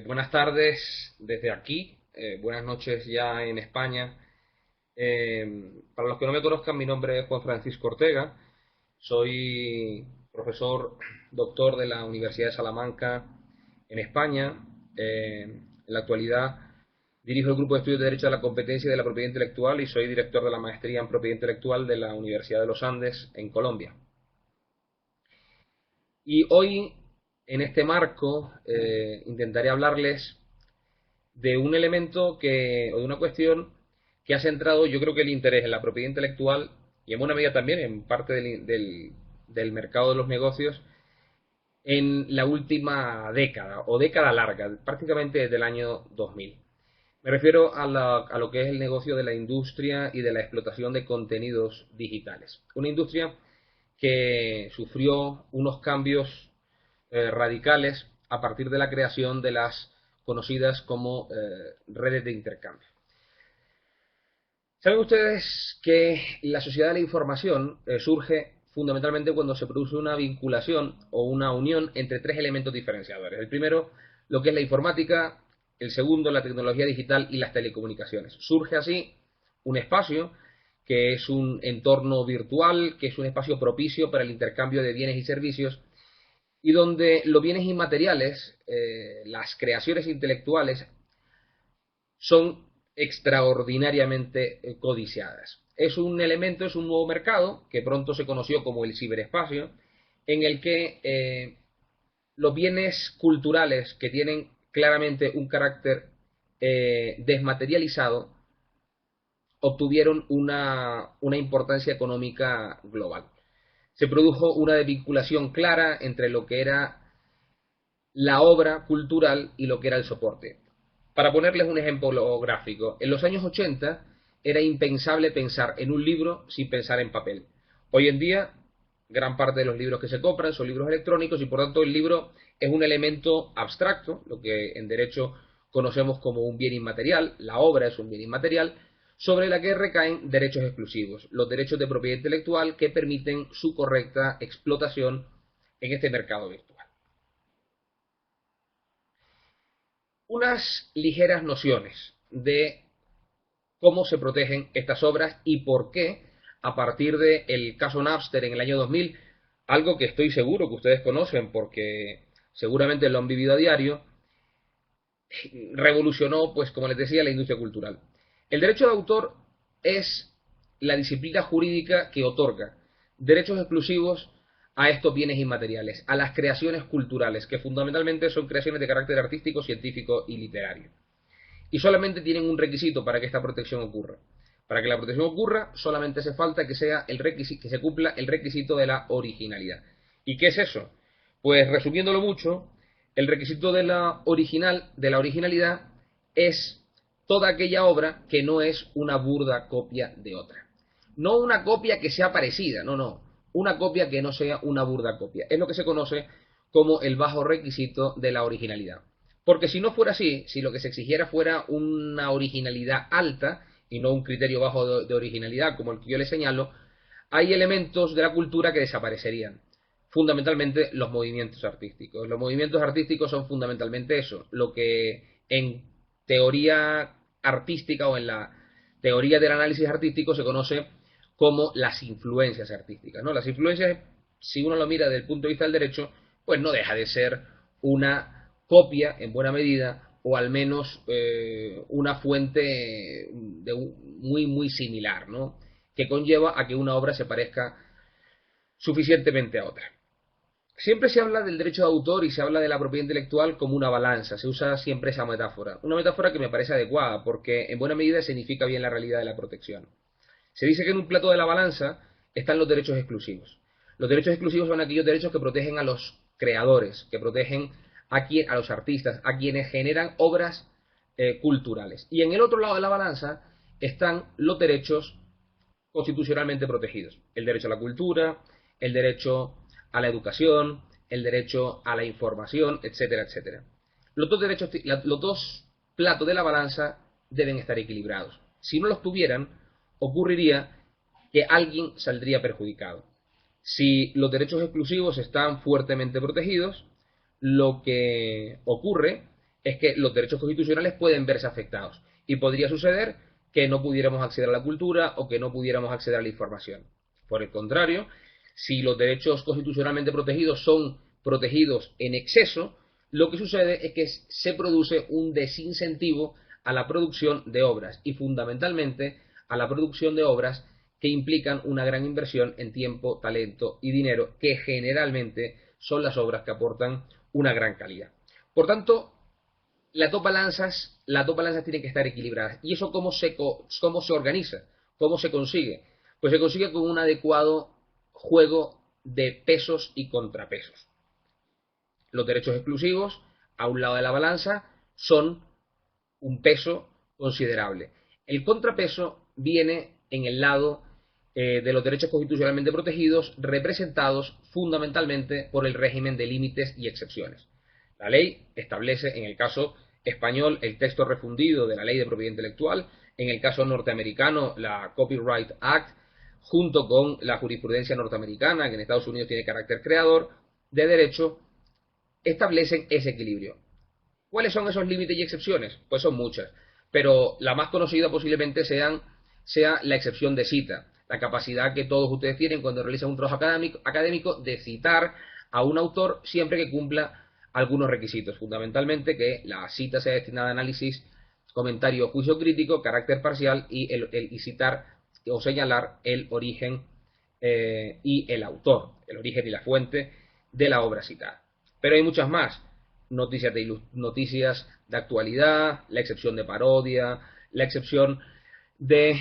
Buenas tardes desde aquí, buenas noches ya en España. Para los que no me conozcan, mi nombre es Juan Francisco Ortega, soy profesor doctor de la Universidad de Salamanca en España. En la actualidad dirijo el grupo de estudios de Derecho de la Competencia y de la Propiedad Intelectual y soy director de la maestría en Propiedad Intelectual de la Universidad de los Andes en Colombia. Y hoy, en este marco, intentaré hablarles de un elemento o de una cuestión que ha centrado, yo creo que el interés en la propiedad intelectual y en buena medida también en parte del mercado de los negocios en la última década o década larga, prácticamente desde el año 2000. Me refiero a lo que es el negocio de la industria y de la explotación de contenidos digitales. Una industria que sufrió unos cambios radicales a partir de la creación de las conocidas como redes de intercambio. ¿Saben ustedes que la sociedad de la información surge fundamentalmente cuando se produce una vinculación o una unión entre tres elementos diferenciadores? El primero, lo que es la informática; el segundo, la tecnología digital; y las telecomunicaciones. Surge así un espacio que es un entorno virtual, que es un espacio propicio para el intercambio de bienes y servicios, y donde los bienes inmateriales, las creaciones intelectuales, son extraordinariamente codiciadas. Es un elemento, es un nuevo mercado que pronto se conoció como el ciberespacio, en el que los bienes culturales que tienen claramente un carácter desmaterializado obtuvieron una importancia económica global. Se produjo una desvinculación clara entre lo que era la obra cultural y lo que era el soporte. Para ponerles un ejemplo gráfico, en los años 80 era impensable pensar en un libro sin pensar en papel. Hoy en día, gran parte de los libros que se compran son libros electrónicos y por tanto el libro es un elemento abstracto, lo que en derecho conocemos como un bien inmaterial; la obra es un bien inmaterial sobre la que recaen derechos exclusivos, los derechos de propiedad intelectual que permiten su correcta explotación en este mercado virtual. Unas ligeras nociones de cómo se protegen estas obras y por qué, a partir del caso Napster en el año 2000, algo que estoy seguro que ustedes conocen porque seguramente lo han vivido a diario, revolucionó, pues como les decía, la industria cultural. El derecho de autor es la disciplina jurídica que otorga derechos exclusivos a estos bienes inmateriales, a las creaciones culturales, que fundamentalmente son creaciones de carácter artístico, científico y literario. Y solamente tienen un requisito para que esta protección ocurra. Para que la protección ocurra, solamente hace falta que sea que se cumpla el requisito de la originalidad. ¿Y qué es eso? Pues resumiéndolo mucho, el requisito de la originalidad es toda aquella obra que no es una burda copia de otra. No una copia que sea parecida, no, no. Una copia que no sea una burda copia. Es lo que se conoce como el bajo requisito de la originalidad. Porque si no fuera así, si lo que se exigiera fuera una originalidad alta y no un criterio bajo de originalidad como el que yo le señalo, hay elementos de la cultura que desaparecerían. Fundamentalmente los movimientos artísticos. Los movimientos artísticos son fundamentalmente eso, lo que en teoría artística o en la teoría del análisis artístico se conoce como las influencias artísticas, ¿no? Las influencias, si uno lo mira desde el punto de vista del derecho, pues no deja de ser una copia en buena medida o al menos una fuente muy similar, ¿no? Que conlleva a que una obra se parezca suficientemente a otra. Siempre se habla del derecho de autor y se habla de la propiedad intelectual como una balanza, se usa siempre esa metáfora. Una metáfora que me parece adecuada porque en buena medida significa bien la realidad de la protección. Se dice que en un plato de la balanza están los derechos exclusivos. Los derechos exclusivos son aquellos derechos que protegen a los creadores, que protegen a los artistas, a quienes generan obras culturales. Y en el otro lado de la balanza están los derechos constitucionalmente protegidos. El derecho a la cultura, el derecho a la educación, el derecho a la información, etcétera, etcétera. Los dos platos de la balanza deben estar equilibrados. Si no los tuvieran, ocurriría que alguien saldría perjudicado. Si los derechos exclusivos están fuertemente protegidos, lo que ocurre es que los derechos constitucionales pueden verse afectados y podría suceder que no pudiéramos acceder a la cultura o que no pudiéramos acceder a la información. Por el contrario, si los derechos constitucionalmente protegidos son protegidos en exceso, lo que sucede es que se produce un desincentivo a la producción de obras y fundamentalmente a la producción de obras que implican una gran inversión en tiempo, talento y dinero, que generalmente son las obras que aportan una gran calidad. Por tanto, las dos balanzas tienen que estar equilibradas. ¿Y eso cómo se organiza? ¿Cómo se consigue? Pues se consigue con un adecuado juego de pesos y contrapesos. Los derechos exclusivos, a un lado de la balanza, son un peso considerable. El contrapeso viene en el lado de los derechos constitucionalmente protegidos, representados fundamentalmente por el régimen de límites y excepciones. La ley establece, en el caso español, el texto refundido de la Ley de Propiedad Intelectual, en el caso norteamericano, la Copyright Act, junto con la jurisprudencia norteamericana, que en Estados Unidos tiene carácter creador de derecho, establecen ese equilibrio. ¿Cuáles son esos límites y excepciones? Pues son muchas, pero la más conocida posiblemente sea la excepción de cita, la capacidad que todos ustedes tienen cuando realizan un trabajo académico de citar a un autor siempre que cumpla algunos requisitos, fundamentalmente que la cita sea destinada a análisis, comentario, juicio crítico, carácter parcial y citar o señalar el origen y el autor, el origen y la fuente de la obra citada. Pero hay muchas más. Noticias de actualidad, la excepción de parodia, la excepción de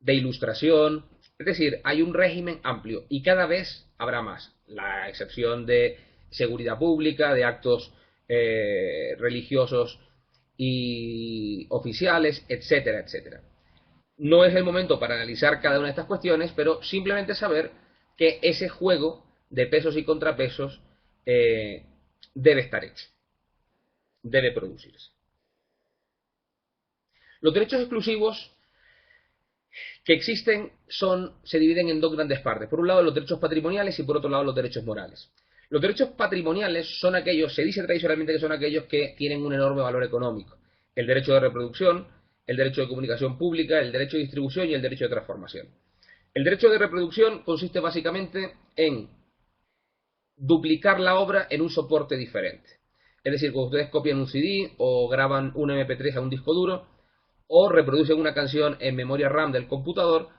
ilustración. Es decir, hay un régimen amplio y cada vez habrá más. La excepción de seguridad pública, de actos religiosos y oficiales, etcétera, etcétera. No es el momento para analizar cada una de estas cuestiones, pero simplemente saber que ese juego de pesos y contrapesos debe estar hecho, debe producirse. Los derechos exclusivos que existen se dividen en dos grandes partes. Por un lado los derechos patrimoniales y por otro lado los derechos morales. Los derechos patrimoniales son aquellos, se dice tradicionalmente que son aquellos que tienen un enorme valor económico. El derecho de reproducción, el derecho de comunicación pública, el derecho de distribución y el derecho de transformación. El derecho de reproducción consiste básicamente en duplicar la obra en un soporte diferente. Es decir, cuando ustedes copian un CD o graban un MP3 a un disco duro o reproducen una canción en memoria RAM del computador,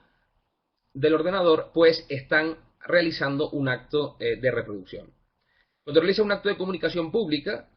del ordenador, pues están realizando un acto de reproducción. Cuando realiza un acto de comunicación pública,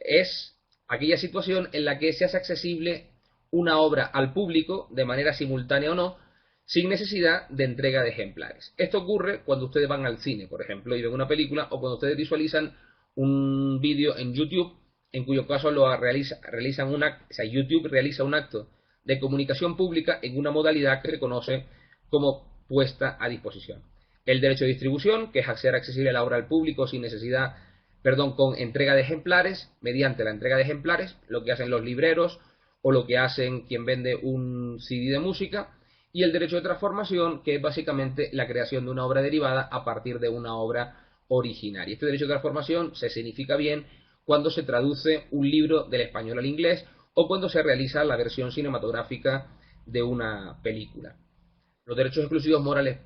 es aquella situación en la que se hace accesible una obra al público, de manera simultánea o no, sin necesidad de entrega de ejemplares. Esto ocurre cuando ustedes van al cine, por ejemplo, y ven una película, o cuando ustedes visualizan un vídeo en YouTube, en cuyo caso YouTube realiza un acto de comunicación pública en una modalidad que se conoce como puesta a disposición. El derecho de distribución, que es hacer accesible la obra al público sin necesidad, con entrega de ejemplares, mediante la entrega de ejemplares, lo que hacen los libreros o lo que hacen quien vende un CD de música. Y el derecho de transformación, que es básicamente la creación de una obra derivada a partir de una obra originaria. Este derecho de transformación se significa bien cuando se traduce un libro del español al inglés o cuando se realiza la versión cinematográfica de una película. Los derechos exclusivos morales,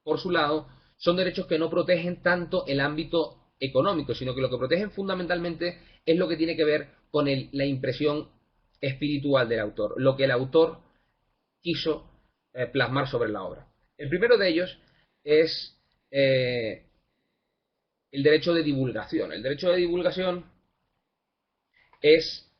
por su lado, son derechos que no protegen tanto el ámbito económico, sino que lo que protegen fundamentalmente es lo que tiene que ver con la impresión espiritual del autor, lo que el autor quiso plasmar sobre la obra. El primero de ellos es el derecho de divulgación. El derecho de divulgación es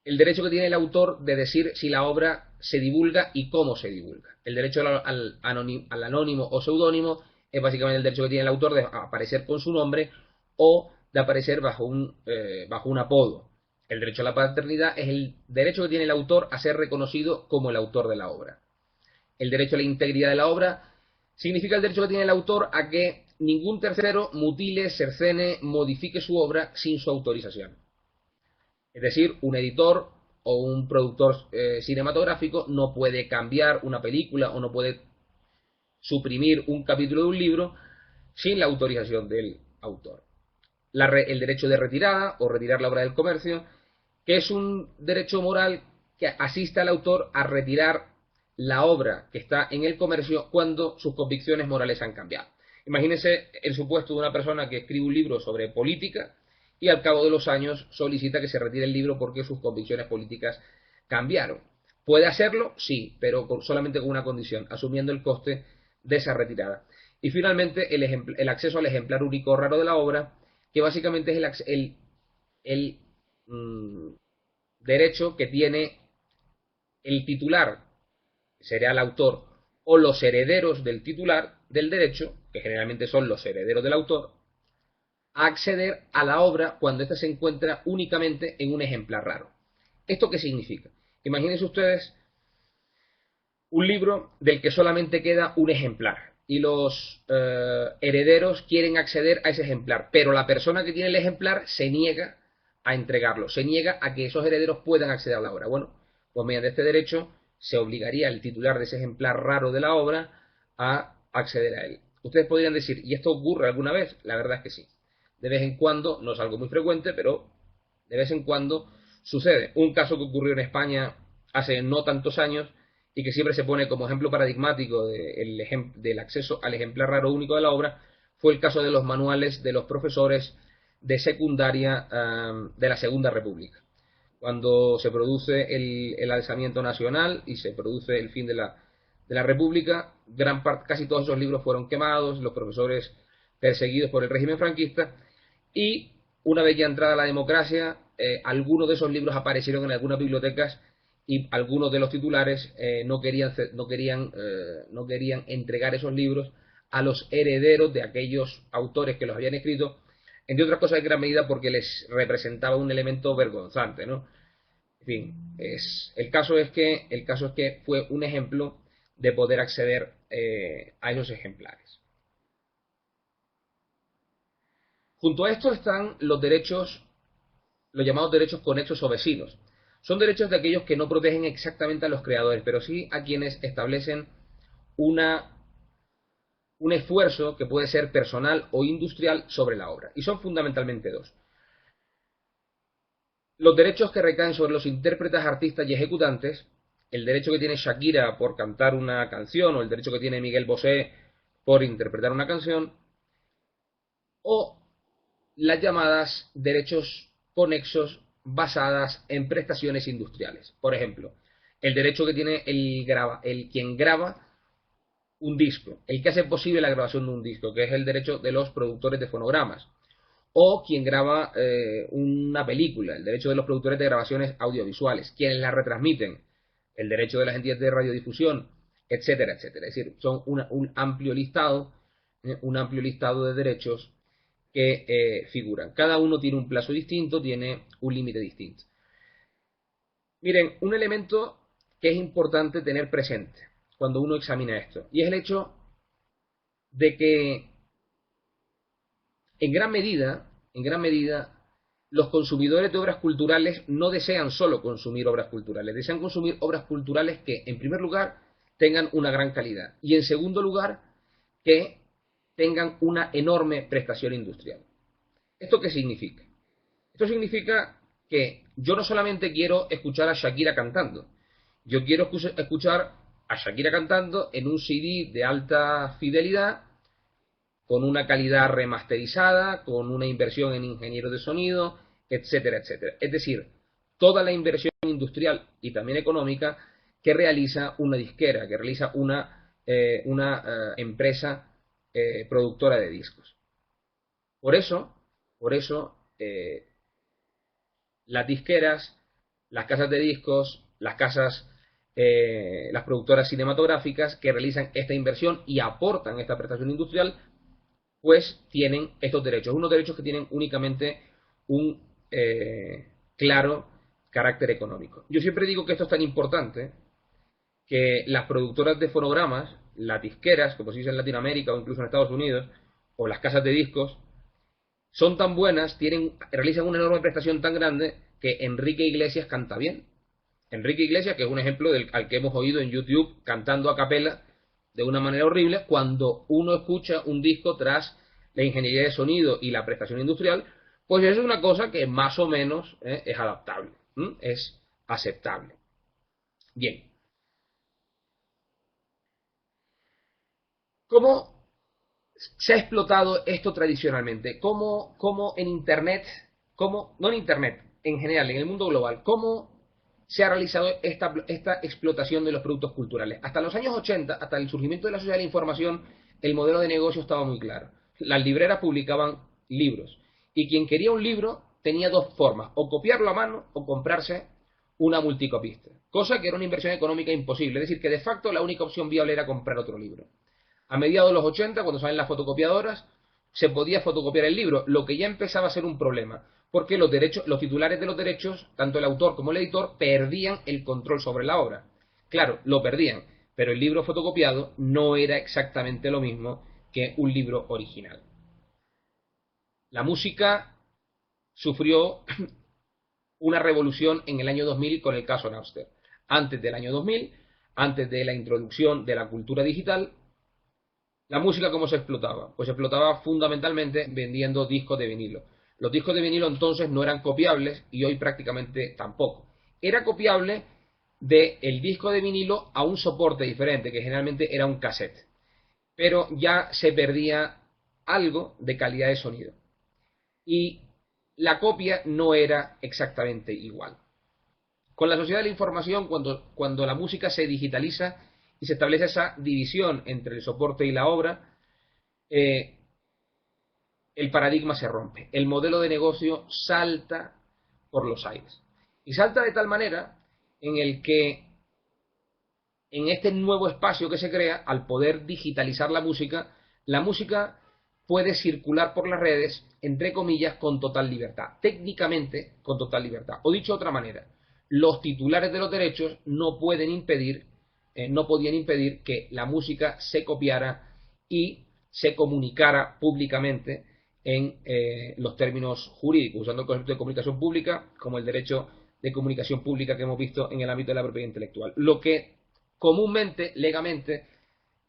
el derecho que tiene el autor de decir si la obra se divulga y cómo se divulga. El derecho al anónimo o seudónimo es básicamente el derecho que tiene el autor de aparecer con su nombre o de aparecer bajo un apodo. El derecho a la paternidad es el derecho que tiene el autor a ser reconocido como el autor de la obra. El derecho a la integridad de la obra significa el derecho que tiene el autor a que ningún tercero mutile, cercene, modifique su obra sin su autorización. Es decir, un editor o un productor cinematográfico no puede cambiar una película o no puede suprimir un capítulo de un libro sin la autorización del autor. el derecho de retirada o retirar la obra del comercio, que es un derecho moral que asiste al autor a retirar la obra que está en el comercio cuando sus convicciones morales han cambiado. Imagínense el supuesto de una persona que escribe un libro sobre política y al cabo de los años solicita que se retire el libro porque sus convicciones políticas cambiaron. ¿Puede hacerlo? Sí, pero solamente con una condición, asumiendo el coste de esa retirada. Y finalmente el acceso al ejemplar único raro de la obra, que básicamente es el derecho que tiene el titular, sería el autor, o los herederos del titular del derecho, que generalmente son los herederos del autor, a acceder a la obra cuando ésta se encuentra únicamente en un ejemplar raro. ¿Esto qué significa? Imagínense ustedes un libro del que solamente queda un ejemplar y los herederos quieren acceder a ese ejemplar, pero la persona que tiene el ejemplar se niega a entregarlo, se niega a que esos herederos puedan acceder a la obra. Bueno, pues mediante este derecho se obligaría al titular de ese ejemplar raro de la obra a acceder a él. Ustedes podrían decir, ¿y esto ocurre alguna vez? La verdad es que sí. De vez en cuando, no es algo muy frecuente, pero de vez en cuando sucede. Un caso que ocurrió en España hace no tantos años y que siempre se pone como ejemplo paradigmático del acceso al ejemplar raro único de la obra fue el caso de los manuales de los profesores de secundaria de la Segunda República. Cuando se produce el alzamiento nacional y se produce el fin de la República, casi todos esos libros fueron quemados, los profesores perseguidos por el régimen franquista, y una vez ya entrada la democracia, algunos de esos libros aparecieron en algunas bibliotecas y algunos de los titulares no querían entregar esos libros a los herederos de aquellos autores que los habían escrito, entre otras cosas en gran medida porque les representaba un elemento vergonzante, ¿no? En fin, el caso es que fue un ejemplo de poder acceder a esos ejemplares. Junto a esto están los llamados derechos conexos o vecinos. Son derechos de aquellos que no protegen exactamente a los creadores, pero sí a quienes establecen un esfuerzo que puede ser personal o industrial sobre la obra. Y son fundamentalmente dos. Los derechos que recaen sobre los intérpretes, artistas y ejecutantes, el derecho que tiene Shakira por cantar una canción o el derecho que tiene Miguel Bosé por interpretar una canción, o las llamadas derechos conexos basadas en prestaciones industriales. Por ejemplo, el derecho que tiene quien graba un disco, el que hace posible la grabación de un disco, que es el derecho de los productores de fonogramas, o quien graba una película, el derecho de los productores de grabaciones audiovisuales, quienes la retransmiten, el derecho de las entidades de radiodifusión, etcétera, etcétera. Es decir, son un amplio listado de derechos que figuran. Cada uno tiene un plazo distinto, tiene un límite distinto. Miren, un elemento que es importante tener presente cuando uno examina esto, y es el hecho de que en gran medida, los consumidores de obras culturales no desean solo consumir obras culturales, desean consumir obras culturales que, en primer lugar, tengan una gran calidad y, en segundo lugar, que tengan una enorme prestación industrial. ¿Esto qué significa? Esto significa que yo no solamente quiero escuchar a Shakira cantando, yo quiero escuchar a Shakira cantando en un CD de alta fidelidad, con una calidad remasterizada, con una inversión en ingenieros de sonido, etcétera, etcétera. Es decir, toda la inversión industrial y también económica que realiza una disquera, que realiza una empresa productora de discos. Por eso, las disqueras, las casas de discos, las productoras cinematográficas que realizan esta inversión y aportan esta prestación industrial, pues tienen estos derechos, unos derechos que tienen únicamente un claro carácter económico. Yo siempre digo que esto es tan importante que las productoras de fonogramas, las disqueras, como se dice en Latinoamérica o incluso en Estados Unidos, o las casas de discos, son tan buenas, realizan una enorme prestación tan grande que Enrique Iglesias canta bien. Enrique Iglesias, que es un ejemplo al que hemos oído en YouTube cantando a capela de una manera horrible, cuando uno escucha un disco tras la ingeniería de sonido y la prestación industrial, pues eso es una cosa que más o menos es adaptable, es aceptable. Bien, ¿cómo se ha explotado esto tradicionalmente? ¿Cómo en Internet, no en Internet, en general, en el mundo global, cómo se ha realizado esta explotación de los productos culturales? Hasta los años 80, hasta el surgimiento de la sociedad de la información, el modelo de negocio estaba muy claro. Las libreras publicaban libros y quien quería un libro tenía dos formas, o copiarlo a mano o comprarse una multicopista, cosa que era una inversión económica imposible, es decir, que de facto la única opción viable era comprar otro libro. A mediados de los 80, cuando salen las fotocopiadoras, se podía fotocopiar el libro, lo que ya empezaba a ser un problema, porque los titulares de los derechos, tanto el autor como el editor, perdían el control sobre la obra. Claro, lo perdían, pero el libro fotocopiado no era exactamente lo mismo que un libro original. La música sufrió una revolución en el año 2000 con el caso Napster. Antes del año 2000, antes de la introducción de la cultura digital, la música, ¿cómo se explotaba? Pues se explotaba fundamentalmente vendiendo discos de vinilo. Los discos de vinilo entonces no eran copiables y hoy prácticamente tampoco. Era copiable del disco de vinilo a un soporte diferente, que generalmente era un cassette. Pero ya se perdía algo de calidad de sonido. Y la copia no era exactamente igual. Con la sociedad de la información, cuando la música se digitaliza y se establece esa división entre el soporte y la obra, eh, el paradigma se rompe. El modelo de negocio salta por los aires. Y salta de tal manera en el que en este nuevo espacio que se crea, al poder digitalizar la música puede circular por las redes, entre comillas, con total libertad. Técnicamente, con total libertad. O dicho de otra manera, los titulares de los derechos no podían impedir que la música se copiara y se comunicara públicamente en los términos jurídicos, usando el concepto de comunicación pública como el derecho de comunicación pública que hemos visto en el ámbito de la propiedad intelectual. Lo que comúnmente, legalmente,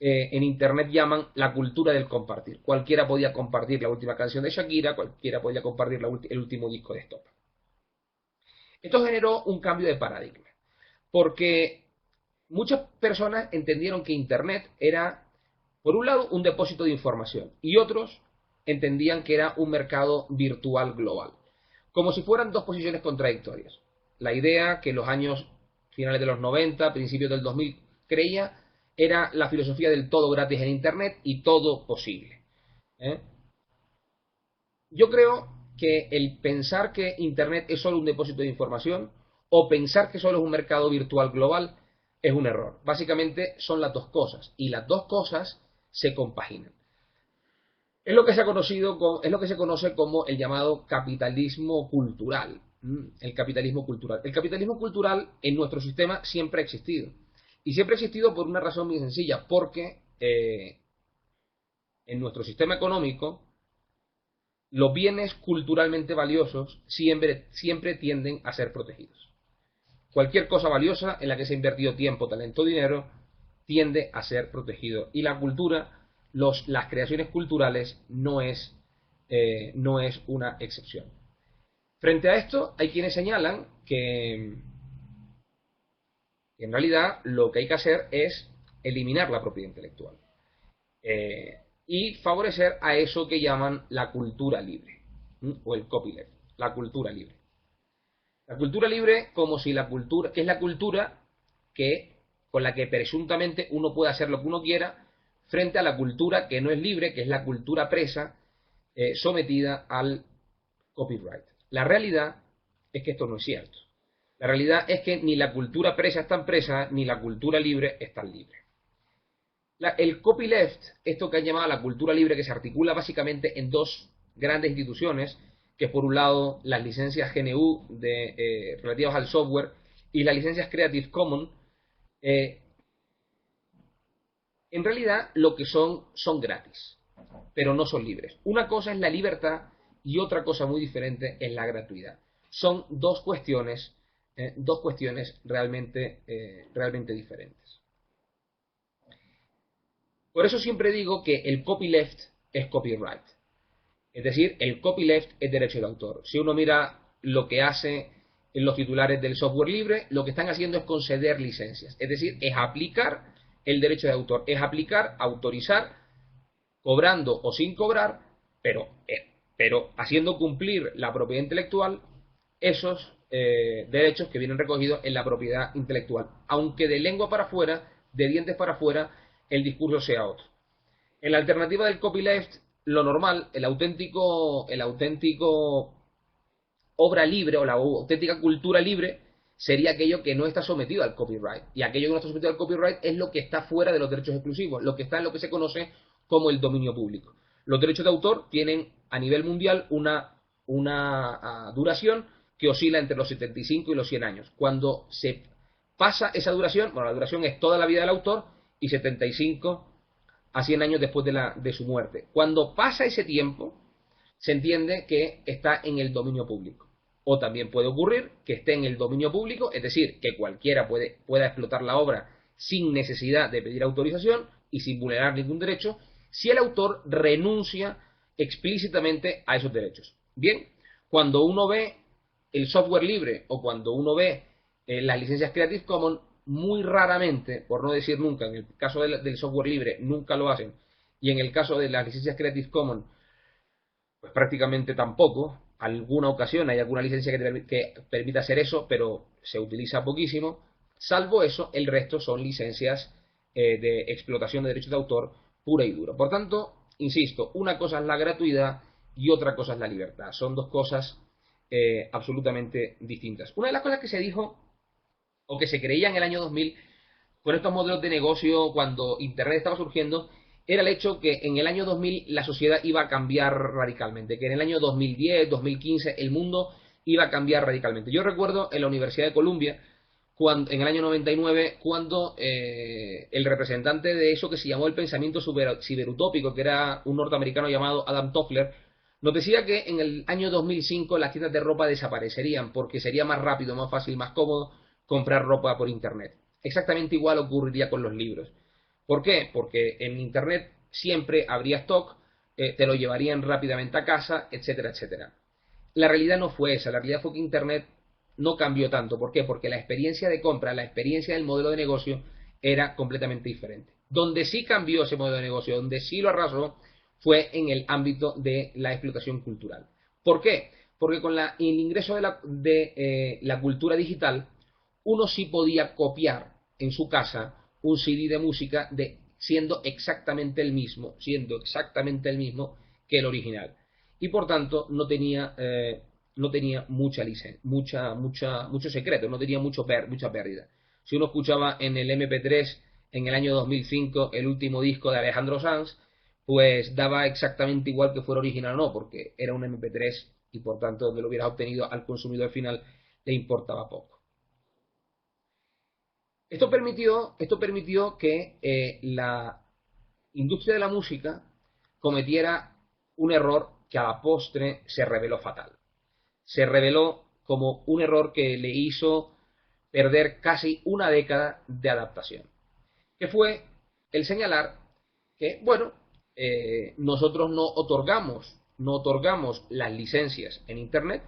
en Internet llaman la cultura del compartir. Cualquiera podía compartir la última canción de Shakira, cualquiera podía compartir el último disco de Stop. Esto generó un cambio de paradigma, porque muchas personas entendieron que Internet era, por un lado, un depósito de información, y otros entendían que era un mercado virtual global, como si fueran dos posiciones contradictorias. La idea que en los años finales de los 90, principios del 2000, creía era la filosofía del todo gratis en Internet y todo posible. ¿eh? Yo creo que el pensar que Internet es solo un depósito de información o pensar que solo es un mercado virtual global es un error. Básicamente son las dos cosas y las dos cosas se compaginan. Es lo que se conoce como el llamado capitalismo cultural. El capitalismo cultural. El capitalismo cultural en nuestro sistema siempre ha existido. Y siempre ha existido por una razón muy sencilla, porque en nuestro sistema económico los bienes culturalmente valiosos siempre tienden a ser protegidos. Cualquier cosa valiosa en la que se ha invertido tiempo, talento, dinero, tiende a ser protegido. Y la cultura, las creaciones culturales, no es una excepción. Frente a esto, hay quienes señalan que en realidad lo que hay que hacer es eliminar la propiedad intelectual y favorecer a eso que llaman la cultura libre, o el copyleft, la cultura libre. La cultura libre, como si la cultura, que es la cultura con la que presuntamente uno puede hacer lo que uno quiera, frente a la cultura que no es libre, que es la cultura presa, sometida al copyright. La realidad es que esto no es cierto. La realidad es que ni la cultura presa es tan presa, ni la cultura libre es tan libre. El copyleft, esto que han llamado la cultura libre, que se articula básicamente en dos grandes instituciones, que es por un lado las licencias GNU relativas al software y las licencias Creative Commons, en realidad lo que son gratis, pero no son libres. Una cosa es la libertad y otra cosa muy diferente es la gratuidad. Son dos cuestiones realmente diferentes. Por eso siempre digo que el copyleft es copyright. Es decir, el copyleft es derecho de autor. Si uno mira lo que hace en los titulares del software libre, lo que están haciendo es conceder licencias. Es decir, es aplicar el derecho de autor, es aplicar, autorizar, cobrando o sin cobrar, pero haciendo cumplir la propiedad intelectual esos derechos que vienen recogidos en la propiedad intelectual, aunque de lengua para afuera, de dientes para afuera, el discurso sea otro. En la alternativa del copyleft, lo normal, el auténtico obra libre o la auténtica cultura libre sería aquello que no está sometido al copyright. Y aquello que no está sometido al copyright es lo que está fuera de los derechos exclusivos, lo que está en lo que se conoce como el dominio público. Los derechos de autor tienen a nivel mundial una duración que oscila entre los 75 y los 100 años. Cuando se pasa esa duración, bueno, la duración es toda la vida del autor y 75 a 100 años después de su muerte. Cuando pasa ese tiempo, se entiende que está en el dominio público. O también puede ocurrir que esté en el dominio público, es decir, que cualquiera pueda explotar la obra sin necesidad de pedir autorización y sin vulnerar ningún derecho, si el autor renuncia explícitamente a esos derechos. Bien, cuando uno ve el software libre o cuando uno ve las licencias Creative Commons, muy raramente, por no decir nunca, en el caso del software libre nunca lo hacen, y en el caso de las licencias Creative Commons, pues prácticamente tampoco. Alguna ocasión hay alguna licencia que permita hacer eso, pero se utiliza poquísimo. Salvo eso, el resto son licencias de explotación de derechos de autor pura y dura. Por tanto, insisto, una cosa es la gratuidad y otra cosa es la libertad. Son dos cosas absolutamente distintas. Una de las cosas que se dijo o que se creía en el año 2000 con estos modelos de negocio cuando Internet estaba surgiendo era el hecho que en el año 2000 la sociedad iba a cambiar radicalmente, que en el año 2010, 2015 el mundo iba a cambiar radicalmente. Yo recuerdo en la Universidad de Columbia, en el año 99, cuando el representante de eso que se llamó el pensamiento ciberutópico, que era un norteamericano llamado Adam Toffler, nos decía que en el año 2005 las tiendas de ropa desaparecerían porque sería más rápido, más fácil, más cómodo comprar ropa por Internet. Exactamente igual ocurriría con los libros. ¿Por qué? Porque en Internet siempre habría stock, te lo llevarían rápidamente a casa, etcétera, etcétera. La realidad no fue esa, la realidad fue que Internet no cambió tanto. ¿Por qué? Porque la experiencia de compra, la experiencia del modelo de negocio era completamente diferente. Donde sí cambió ese modelo de negocio, donde sí lo arrasó, fue en el ámbito de la explotación cultural. ¿Por qué? Porque con el ingreso de la cultura digital, uno sí podía copiar en su casa un CD de música siendo exactamente el mismo que el original. Y por tanto no tenía mucha licencia, mucho secreto, no tenía mucha pérdida. Si uno escuchaba en el MP3 en el año 2005 el último disco de Alejandro Sanz, pues daba exactamente igual que fuera original o no, porque era un MP3 y por tanto donde lo hubieras obtenido al consumidor final le importaba poco. Esto permitió que la industria de la música cometiera un error que a la postre se reveló fatal. Se reveló como un error que le hizo perder casi una década de adaptación, que fue el señalar que, bueno, nosotros no otorgamos las licencias en Internet,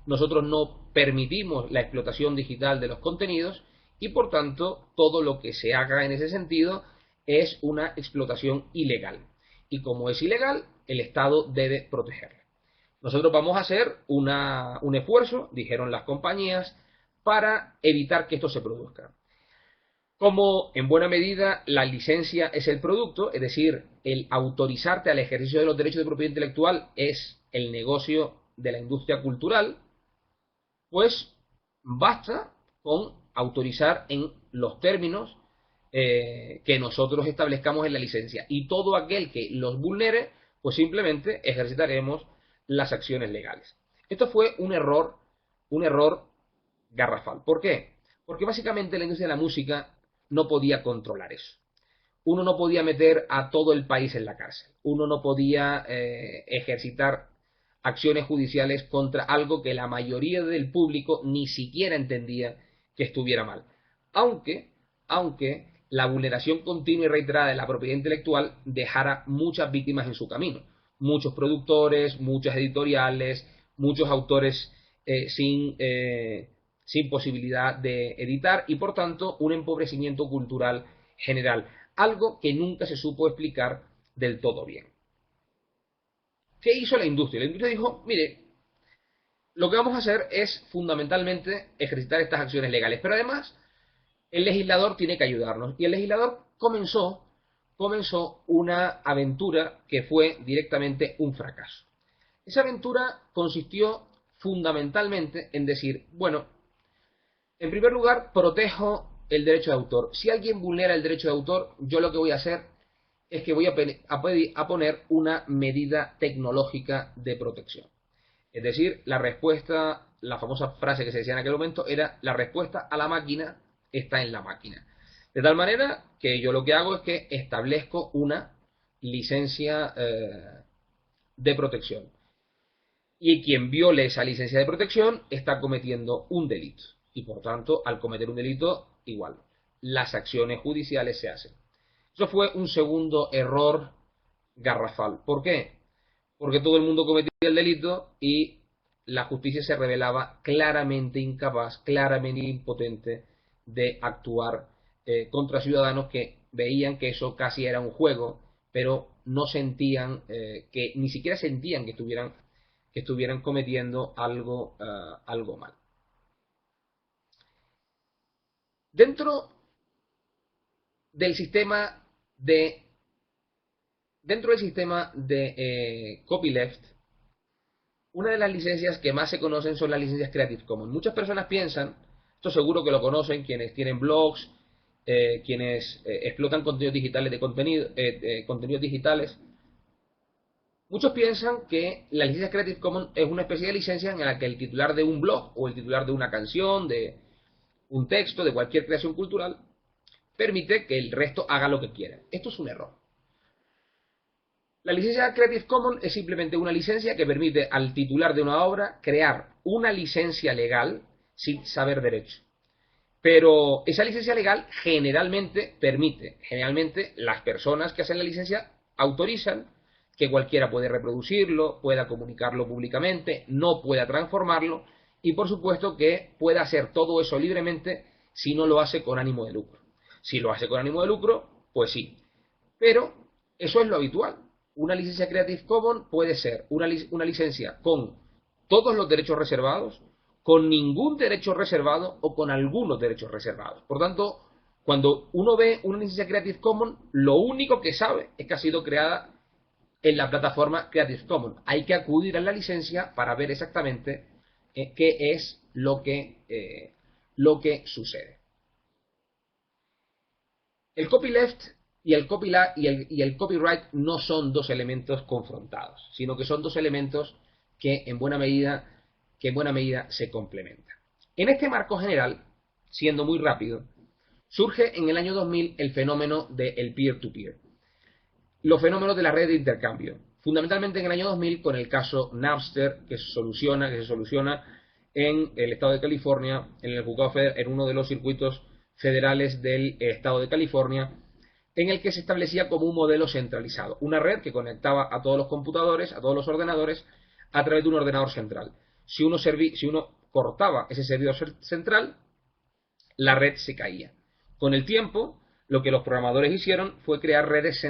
nosotros no permitimos la explotación digital de los contenidos y por tanto todo lo que se haga en ese sentido es una explotación ilegal. Y como es ilegal, el Estado debe protegerla. Nosotros vamos a hacer un esfuerzo, dijeron las compañías, para evitar que esto se produzca. Como en buena medida la licencia es el producto, es decir, el autorizarte al ejercicio de los derechos de propiedad intelectual es el negocio de la industria cultural, pues basta con autorizar en los términos que nosotros establezcamos en la licencia. Y todo aquel que los vulnere, pues simplemente ejercitaremos las acciones legales. Esto fue un error garrafal. ¿Por qué? Porque básicamente la industria de la música no podía controlar eso. Uno no podía meter a todo el país en la cárcel. Uno no podía ejercitar acciones judiciales contra algo que la mayoría del público ni siquiera entendía que estuviera mal. Aunque la vulneración continua y reiterada de la propiedad intelectual dejara muchas víctimas en su camino. muchos productores, muchas editoriales, muchos autores sin posibilidad de editar y por tanto un empobrecimiento cultural general, algo que nunca se supo explicar del todo bien. ¿Qué hizo la industria? La industria dijo, mire, lo que vamos a hacer es fundamentalmente ejercitar estas acciones legales, pero además el legislador tiene que ayudarnos. Y el legislador comenzó una aventura que fue directamente un fracaso. Esa aventura consistió fundamentalmente en decir, bueno, en primer lugar, protejo el derecho de autor. Si alguien vulnera el derecho de autor, yo lo que voy a hacer es que voy a poner una medida tecnológica de protección. Es decir, la respuesta, la famosa frase que se decía en aquel momento era: la respuesta a la máquina está en la máquina. De tal manera que yo lo que hago es que establezco una licencia de protección. Y quien viole esa licencia de protección está cometiendo un delito. Y por tanto, al cometer un delito, igual, las acciones judiciales se hacen. Eso fue un segundo error garrafal. ¿Por qué? Porque todo el mundo cometía el delito y la justicia se revelaba claramente incapaz, claramente impotente de actuar contra ciudadanos que veían que eso casi era un juego, pero no sentían, que ni siquiera sentían que estuvieran cometiendo algo mal. Dentro del sistema de copyleft, una de las licencias que más se conocen son las licencias Creative Commons. Muchas personas piensan, esto seguro que lo conocen, quienes tienen blogs, quienes explotan contenidos digitales contenidos digitales. Muchos piensan que la licencia Creative Commons es una especie de licencia en la que el titular de un blog o el titular de una canción, de un texto, de cualquier creación cultural, permite que el resto haga lo que quiera. Esto es un error. La licencia Creative Commons es simplemente una licencia que permite al titular de una obra crear una licencia legal sin saber derecho. Pero esa licencia legal generalmente las personas que hacen la licencia autorizan que cualquiera puede reproducirlo, pueda comunicarlo públicamente, no pueda transformarlo y por supuesto que pueda hacer todo eso libremente si no lo hace con ánimo de lucro. Si lo hace con ánimo de lucro, pues sí. Pero eso es lo habitual. Una licencia Creative Commons puede ser una licencia con todos los derechos reservados, con ningún derecho reservado o con algunos derechos reservados. Por tanto, cuando uno ve una licencia Creative Commons, lo único que sabe es que ha sido creada en la plataforma Creative Commons. Hay que acudir a la licencia para ver exactamente qué es lo que sucede. El copyleft y el copyright no son dos elementos confrontados, sino que son dos elementos que en buena medida se complementan. En este marco general, siendo muy rápido, surge en el año 2000 el fenómeno del peer-to-peer. Los fenómenos de la red de intercambio. Fundamentalmente en el año 2000 con el caso Napster, que se soluciona en el estado de California, en el juzgado federal, en uno de los circuitos federales del estado de California, en el que se establecía como un modelo centralizado, una red que conectaba a todos los computadores, a todos los ordenadores, a través de un ordenador central. Si uno cortaba ese servidor central, la red se caía. Con el tiempo, lo que los programadores hicieron fue crear redes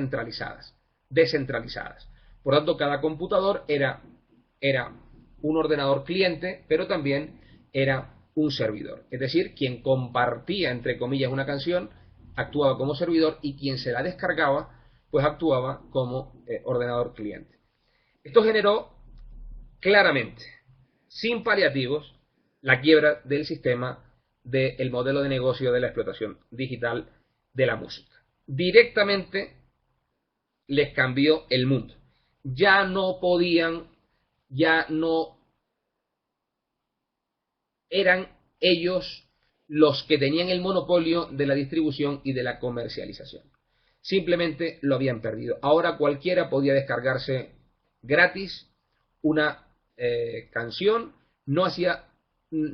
descentralizadas. Por tanto, cada computador era un ordenador cliente, pero también era un servidor. Es decir, quien compartía, entre comillas, una canción, actuaba como servidor y quien se la descargaba, pues actuaba como ordenador cliente. Esto generó claramente, sin paliativos, la quiebra del sistema del modelo de negocio de la explotación digital de la música. Directamente les cambió el mundo. Ya no eran ellos los que tenían el monopolio de la distribución y de la comercialización. Simplemente lo habían perdido. Ahora cualquiera podía descargarse gratis una canción, no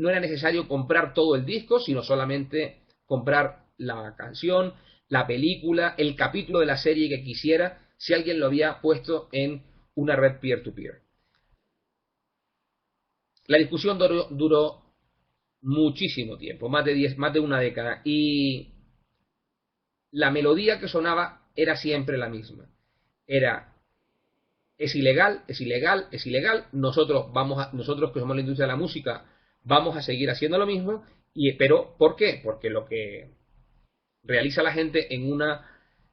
era necesario comprar todo el disco, sino solamente comprar la canción, la película, el capítulo de la serie que quisiera, si alguien lo había puesto en una red peer-to-peer. La discusión duró muchísimo tiempo, más de una década, y la melodía que sonaba era siempre la misma. Era: es ilegal, es ilegal, es ilegal. Nosotros que somos la industria de la música, vamos a seguir haciendo lo mismo. Pero ¿por qué? Porque lo que realiza la gente en una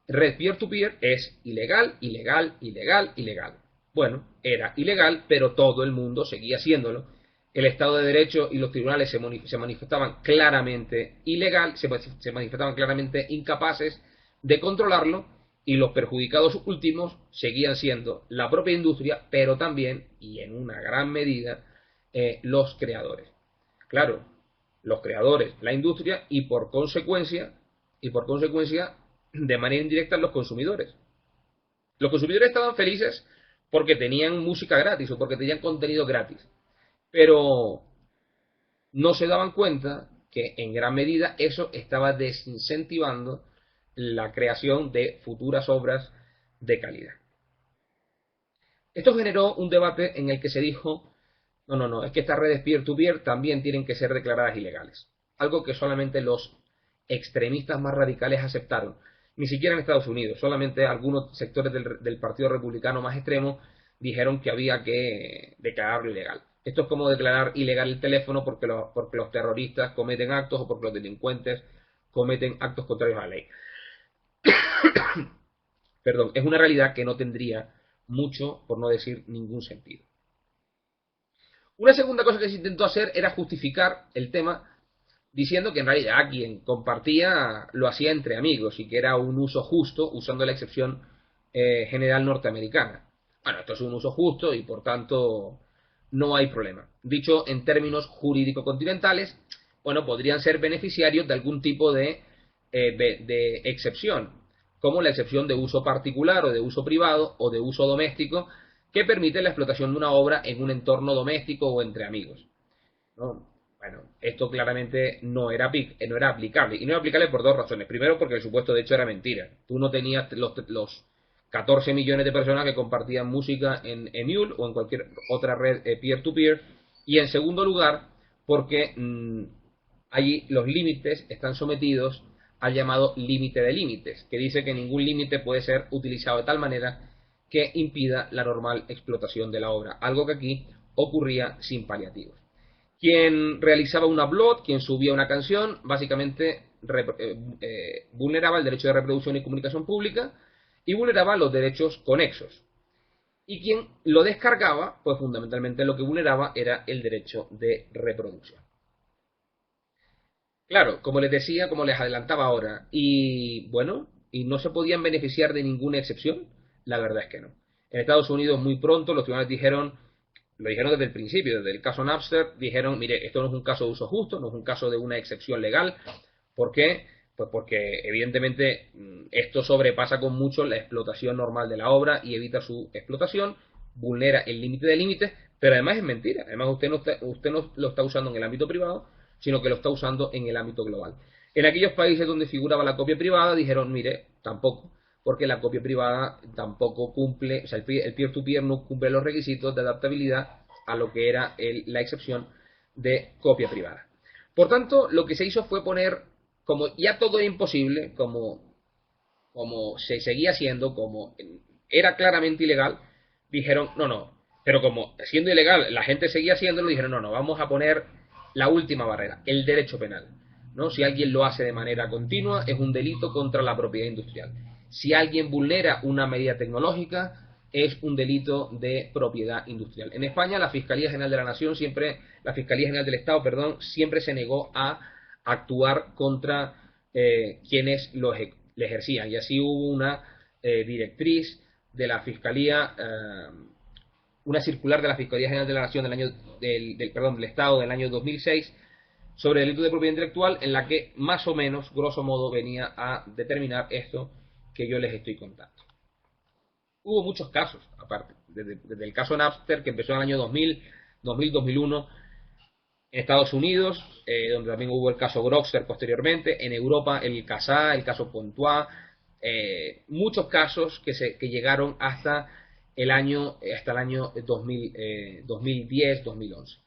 red peer-to-peer es ilegal, ilegal, ilegal, ilegal. Bueno, era ilegal, pero todo el mundo seguía haciéndolo. El Estado de Derecho y los tribunales se manifestaban claramente se manifestaban claramente incapaces de controlarlo, y los perjudicados últimos seguían siendo la propia industria, pero también, y en una gran medida, los creadores. Claro, los creadores, la industria, y por consecuencia, de manera indirecta, los consumidores. Los consumidores estaban felices porque tenían música gratis o porque tenían contenido gratis, pero no se daban cuenta que en gran medida eso estaba desincentivando la creación de futuras obras de calidad. Esto generó un debate en el que se dijo: no, es que estas redes peer-to-peer también tienen que ser declaradas ilegales. Algo que solamente los extremistas más radicales aceptaron. Ni siquiera en Estados Unidos, solamente algunos sectores del Partido Republicano más extremo dijeron que había que declararlo ilegal. Esto es como declarar ilegal el teléfono porque los terroristas cometen actos o porque los delincuentes cometen actos contrarios a la ley. Perdón, es una realidad que no tendría mucho, por no decir ningún sentido. Una segunda cosa que se intentó hacer era justificar el tema diciendo que en realidad quien compartía lo hacía entre amigos y que era un uso justo, usando la excepción general norteamericana. Bueno, esto es un uso justo y por tanto no hay problema. Dicho en términos jurídico-continentales, bueno, podrían ser beneficiarios de algún tipo de excepción, como la excepción de uso particular o de uso privado o de uso doméstico, que permite la explotación de una obra en un entorno doméstico o entre amigos, ¿no? Bueno, esto claramente no era aplicable. Y no era aplicable por dos razones. Primero, porque el supuesto de hecho era mentira. Tú no tenías los 14 millones de personas que compartían música en Emule o en cualquier otra red peer-to-peer. Y en segundo lugar, porque allí los límites están sometidos al llamado límite de límites, que dice que ningún límite puede ser utilizado de tal manera que impida la normal explotación de la obra, algo que aquí ocurría sin paliativos. Quien realizaba un upload, quien subía una canción, básicamente vulneraba el derecho de reproducción y comunicación pública y vulneraba los derechos conexos. Y quien lo descargaba, pues fundamentalmente lo que vulneraba era el derecho de reproducción. Claro, como les decía, como les adelantaba ahora, y bueno, y no se podían beneficiar de ninguna excepción, la verdad es que no. En Estados Unidos muy pronto los tribunales lo dijeron desde el principio, desde el caso Napster, dijeron: mire, esto no es un caso de uso justo, no es un caso de una excepción legal. ¿Por qué? Pues porque evidentemente esto sobrepasa con mucho la explotación normal de la obra y evita su explotación, vulnera el límite de límites, pero además es mentira. Además usted no lo está usando en el ámbito privado, sino que lo está usando en el ámbito global. En aquellos países donde figuraba la copia privada dijeron: mire, tampoco, porque la copia privada tampoco cumple, o sea, el peer-to-peer no cumple los requisitos de adaptabilidad a lo que era la excepción de copia privada. Por tanto, lo que se hizo fue poner, como ya todo era imposible, como se seguía haciendo, como era claramente ilegal, dijeron: no, pero como siendo ilegal la gente seguía haciéndolo, dijeron: no, vamos a poner la última barrera, el derecho penal, ¿no? Si alguien lo hace de manera continua, es un delito contra la propiedad industrial. Si alguien vulnera una medida tecnológica, es un delito de propiedad industrial. En España, la Fiscalía General de la Nación la Fiscalía General del Estado, siempre se negó a actuar contra quienes le ejercían. Y así hubo una directriz de la Fiscalía, una circular de la Fiscalía General de la Nación del Estado del año 2006 sobre el delito de propiedad intelectual, en la que más o menos, grosso modo, venía a determinar esto que yo les estoy contando. Hubo muchos casos, aparte, desde el caso Napster, que empezó en el año 2001, en Estados Unidos, donde también hubo el caso Grokster posteriormente, en Europa el CASA, el caso Pontois, muchos casos que llegaron hasta hasta el año 2010-2011.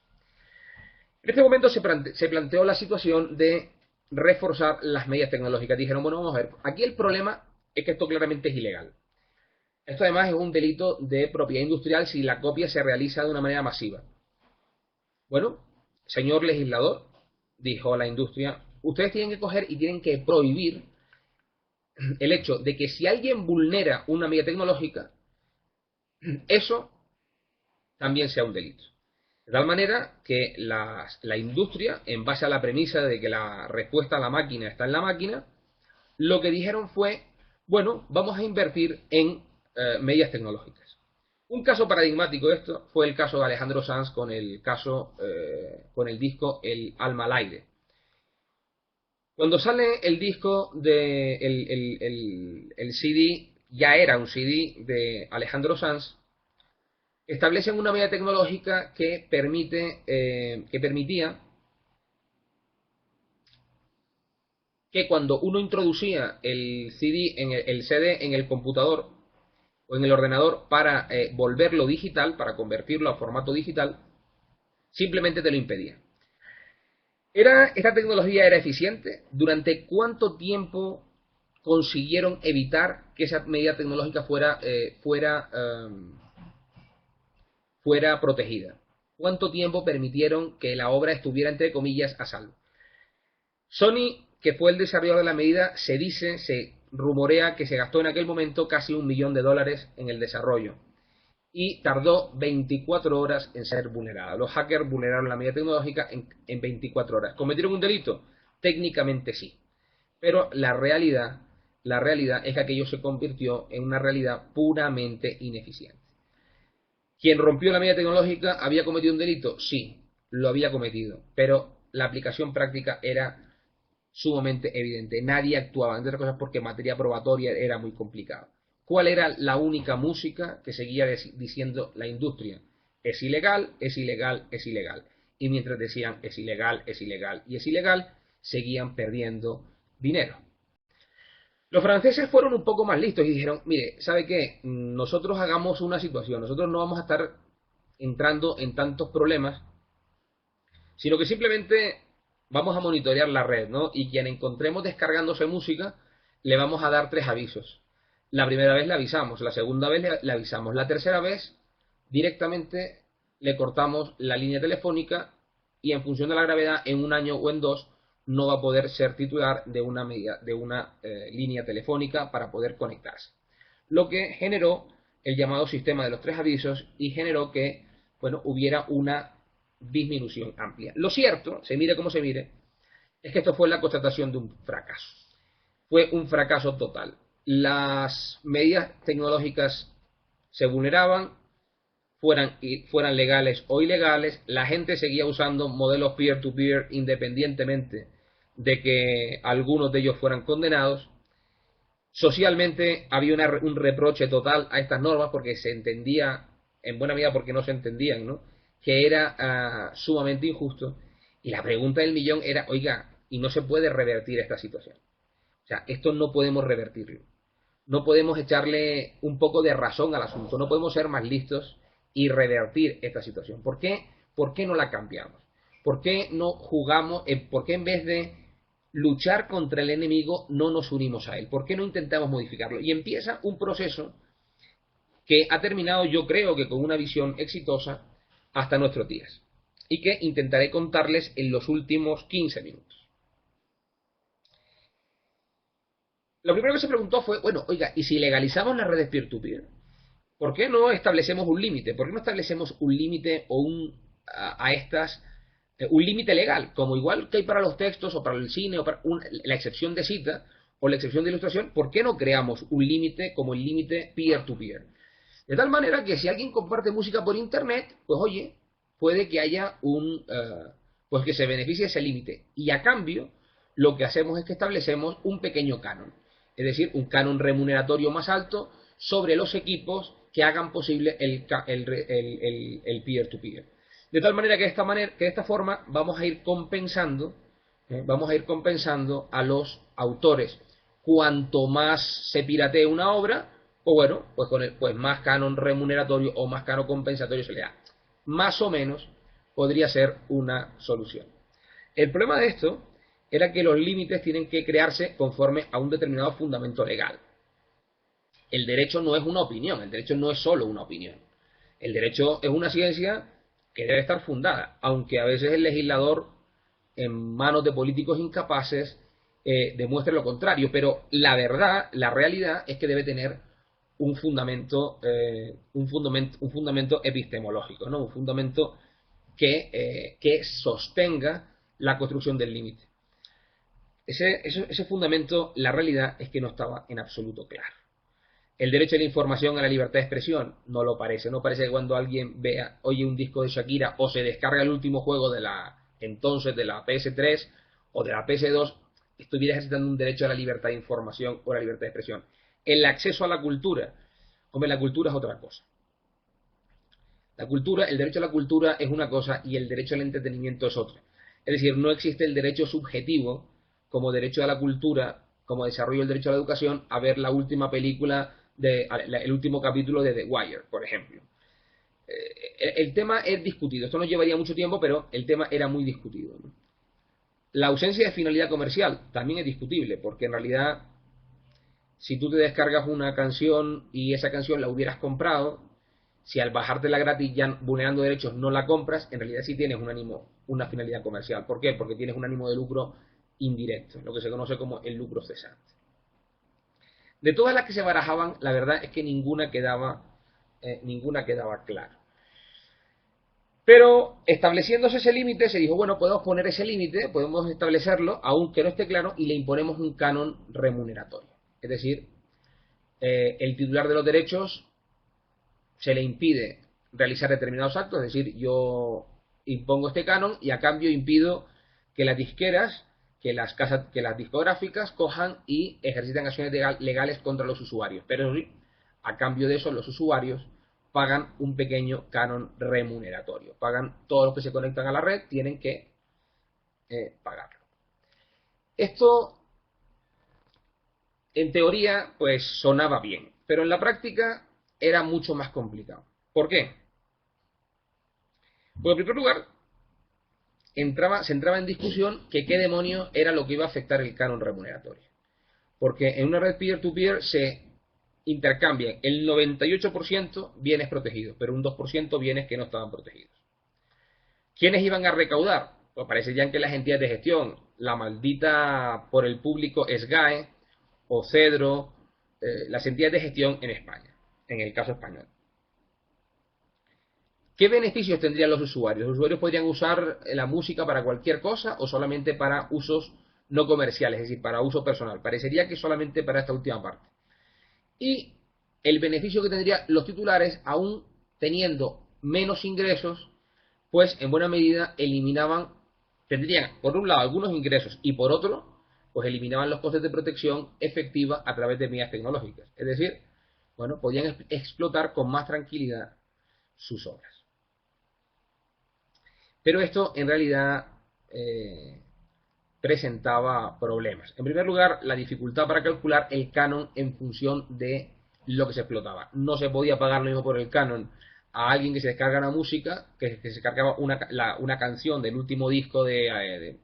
En este momento se planteó la situación de reforzar las medidas tecnológicas. Dijeron, bueno, vamos a ver, aquí el problema es que esto claramente es ilegal. Esto además es un delito de propiedad industrial si la copia se realiza de una manera masiva. Bueno, señor legislador, dijo la industria, ustedes tienen que coger y tienen que prohibir el hecho de que si alguien vulnera una medida tecnológica, eso también sea un delito. De tal manera que la industria, en base a la premisa de que la respuesta a la máquina está en la máquina, lo que dijeron fue, bueno, vamos a invertir en medidas tecnológicas. Un caso paradigmático de esto fue el caso de Alejandro Sanz con el disco El alma al aire. Cuando sale el disco de el CD, ya era un CD de Alejandro Sanz, establecen una medida tecnológica que permitía que cuando uno introducía el CD en el computador o en el ordenador para volverlo digital, para convertirlo a formato digital, simplemente te lo impedía. ¿Esta tecnología era eficiente? ¿Durante cuánto tiempo consiguieron evitar que esa medida tecnológica fuera protegida? ¿Cuánto tiempo permitieron que la obra estuviera, entre comillas, a salvo? Sony, que fue el desarrollador de la medida, se rumorea que se gastó en aquel momento casi $1 millón en el desarrollo y tardó 24 horas en ser vulnerada. Los hackers vulneraron la medida tecnológica en 24 horas. ¿Cometieron un delito? Técnicamente sí, pero la realidad es que aquello se convirtió en una realidad puramente ineficiente. ¿Quien rompió la medida tecnológica había cometido un delito? Sí, lo había cometido, pero la aplicación práctica era sumamente evidente. Nadie actuaba, entre otras cosas porque en materia probatoria era muy complicado. ¿Cuál era la única música que seguía diciendo la industria? Es ilegal, es ilegal, es ilegal. Y mientras decían es ilegal, es ilegal y es ilegal, seguían perdiendo dinero. Los franceses fueron un poco más listos y dijeron, mire, ¿sabe qué? Nosotros hagamos una situación, nosotros no vamos a estar entrando en tantos problemas, sino que simplemente vamos a monitorear la red, ¿no? Y quien encontremos descargándose música, le vamos a dar 3 avisos. La primera vez le avisamos, la segunda vez le avisamos, la tercera vez directamente le cortamos la línea telefónica y en función de la gravedad, en 1 año o en 2, no va a poder ser titular de una línea telefónica para poder conectarse. Lo que generó el llamado sistema de los 3 avisos y generó que, bueno, hubiera una disminución amplia. Lo cierto, se mire como se mire, es que esto fue la constatación de un fracaso. Fue un fracaso total. Las medidas tecnológicas se vulneraban, fueran legales o ilegales, la gente seguía usando modelos peer-to-peer independientemente de que algunos de ellos fueran condenados. Socialmente había un reproche total a estas normas porque se entendía, en buena medida porque no se entendían, ¿no?, que era sumamente injusto. Y la pregunta del millón era, oiga, ¿y no se puede revertir esta situación? O sea, esto no podemos revertirlo. No podemos echarle un poco de razón al asunto, no podemos ser más listos y revertir esta situación. ¿Por qué? ¿Por qué no la cambiamos? ¿Por qué no jugamos? ¿Por qué en vez de luchar contra el enemigo no nos unimos a él? ¿Por qué no intentamos modificarlo? Y empieza un proceso que ha terminado, yo creo que con una visión exitosa hasta nuestros días y que intentaré contarles en los últimos 15 minutos. Lo primero que se preguntó fue, bueno, oiga, ¿y si legalizamos las redes peer-to-peer? ¿Por qué no establecemos un límite? ¿Por qué no establecemos un límite o un límite legal? Como igual que hay para los textos o para el cine o para la excepción de cita o la excepción de ilustración, ¿por qué no creamos un límite como el límite peer-to-peer? De tal manera que si alguien comparte música por internet, pues oye, puede que haya pues que se beneficie ese límite. Y a cambio, lo que hacemos es que establecemos un pequeño canon. Es decir, un canon remuneratorio más alto sobre los equipos que hagan posible el peer-to-peer. De tal manera que de esta forma vamos a ir compensando a los autores. Cuanto más se piratee una obra, o bueno, pues con pues más canon remuneratorio o más canon compensatorio se le da. Más o menos podría ser una solución. El problema de esto era que los límites tienen que crearse conforme a un determinado fundamento legal. El derecho no es una opinión, el derecho no es solo una opinión. El derecho es una ciencia que debe estar fundada, aunque a veces el legislador, en manos de políticos incapaces, demuestre lo contrario, pero la verdad, la realidad es que debe tener un fundamento epistemológico, ¿no? Un fundamento que sostenga la construcción del límite. Ese fundamento, la realidad es que no estaba en absoluto claro. El derecho a la información, a la libertad de expresión, no lo parece. No parece que cuando alguien oye un disco de Shakira o se descarga el último juego de la PS3 o de la PS2, estuviera ejercitando un derecho a la libertad de información o a la libertad de expresión. El acceso a la cultura, hombre, la cultura es otra cosa. La cultura, el derecho a la cultura es una cosa y el derecho al entretenimiento es otra. Es decir, no existe el derecho subjetivo como derecho a la cultura, como desarrollo del derecho a la educación, a ver la última película, el último capítulo de The Wire, por ejemplo. El tema es discutido. Esto nos llevaría mucho tiempo, pero el tema era muy discutido, ¿no? La ausencia de finalidad comercial también es discutible, porque en realidad, si tú te descargas una canción y esa canción la hubieras comprado, si al bajártela gratis ya vulnerando derechos no la compras, en realidad sí tienes una finalidad comercial. ¿Por qué? Porque tienes un ánimo de lucro indirecto, lo que se conoce como el lucro cesante. De todas las que se barajaban, la verdad es que ninguna quedaba clara. Pero estableciéndose ese límite, se dijo, bueno, podemos poner ese límite, podemos establecerlo, aunque no esté claro, y le imponemos un canon remuneratorio. Es decir, el titular de los derechos se le impide realizar determinados actos, es decir, yo impongo este canon y a cambio impido que las disqueras, que las discográficas cojan y ejercitan acciones legales contra los usuarios. Pero a cambio de eso, los usuarios pagan un pequeño canon remuneratorio. Pagan todos los que se conectan a la red, tienen que pagarlo. Esto, en teoría, pues sonaba bien, pero en la práctica era mucho más complicado. ¿Por qué? Pues en primer lugar, se entraba en discusión que qué demonios era lo que iba a afectar el canon remuneratorio. Porque en una red peer-to-peer se intercambian el 98% bienes protegidos, pero un 2% bienes que no estaban protegidos. ¿Quiénes iban a recaudar? Pues parece ya que las entidades de gestión, la maldita por el público SGAE o Cedro, las entidades de gestión en España, en el caso español. ¿Qué beneficios tendrían los usuarios? ¿Los usuarios podrían usar la música para cualquier cosa o solamente para usos no comerciales, es decir, para uso personal? Parecería que solamente para esta última parte. Y el beneficio que tendrían los titulares, aún teniendo menos ingresos, pues en buena medida tendrían por un lado algunos ingresos y por otro, pues eliminaban los costes de protección efectiva a través de medidas tecnológicas. Es decir, bueno, podían explotar con más tranquilidad sus obras. Pero esto en realidad presentaba problemas. En primer lugar, la dificultad para calcular el canon en función de lo que se explotaba. No se podía pagar lo mismo por el canon a alguien que se descarga una música, que se descargaba una canción del último disco de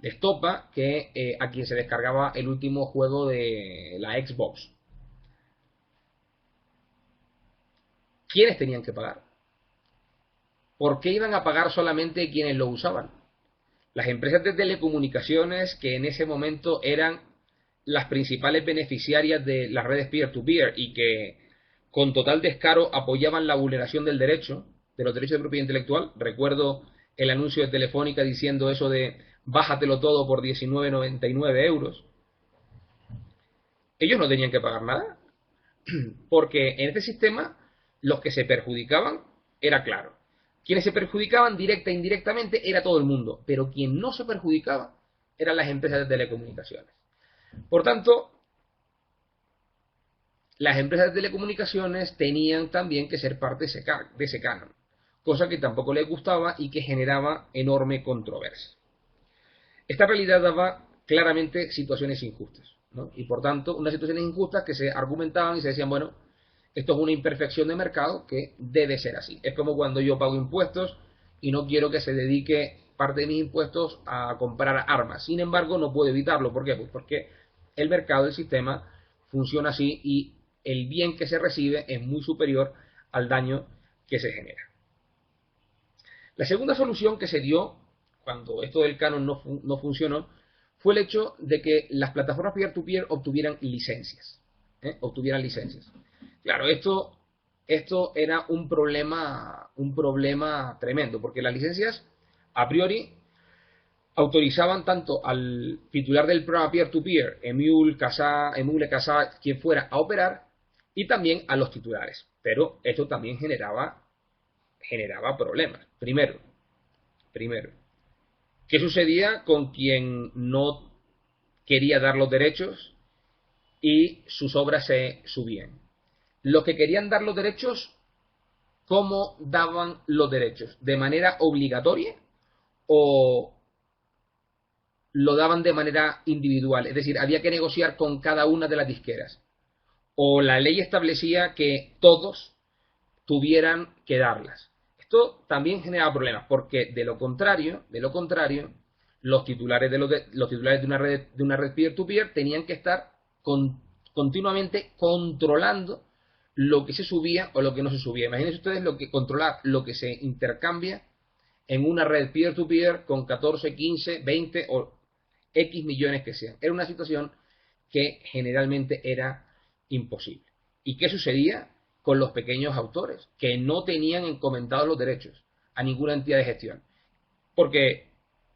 Estopa, que a quien se descargaba el último juego de la Xbox. ¿Quiénes tenían que pagar? ¿Por qué iban a pagar solamente quienes lo usaban? Las empresas de telecomunicaciones, que en ese momento eran las principales beneficiarias de las redes peer-to-peer y que con total descaro apoyaban la vulneración del derecho, de los derechos de propiedad intelectual. Recuerdo el anuncio de Telefónica diciendo eso de bájatelo todo por 19,99 euros. Ellos no tenían que pagar nada, porque en este sistema los que se perjudicaban era claro. Quienes se perjudicaban directa e indirectamente era todo el mundo, pero quien no se perjudicaba eran las empresas de telecomunicaciones. Por tanto, las empresas de telecomunicaciones tenían también que ser parte de ese canon, cosa que tampoco les gustaba y que generaba enorme controversia. Esta realidad daba claramente situaciones injustas. ¿no? Y por tanto, unas situaciones injustas que se argumentaban y se decían, bueno, esto es una imperfección de mercado que debe ser así. Es como cuando yo pago impuestos y no quiero que se dedique parte de mis impuestos a comprar armas. Sin embargo, no puedo evitarlo. ¿Por qué? Pues porque el mercado, el sistema, funciona así y el bien que se recibe es muy superior al daño que se genera. La segunda solución que se dio cuando esto del canon no funcionó fue el hecho de que las plataformas peer-to-peer obtuvieran licencias. Obtuvieran licencias. Claro, esto era un problema tremendo, porque las licencias a priori autorizaban tanto al titular del programa peer-to-peer, Emule, Casa, quien fuera, a operar, y también a los titulares. Pero esto también generaba problemas. Primero, ¿qué sucedía con quien no quería dar los derechos y sus obras se subían? Los que querían dar los derechos, ¿cómo daban los derechos? ¿De manera obligatoria o lo daban de manera individual? Es decir, había que negociar con cada una de las disqueras. O la ley establecía que todos tuvieran que darlas. Esto también generaba problemas, porque de lo contrario, los titulares de una red peer-to-peer tenían que estar continuamente controlando lo que se subía o lo que no se subía. Imagínense ustedes controlar lo que se intercambia en una red peer-to-peer con 14, 15, 20 o X millones que sean. Era una situación que generalmente era imposible. ¿Y qué sucedía con los pequeños autores que no tenían encomendados los derechos a ninguna entidad de gestión? Porque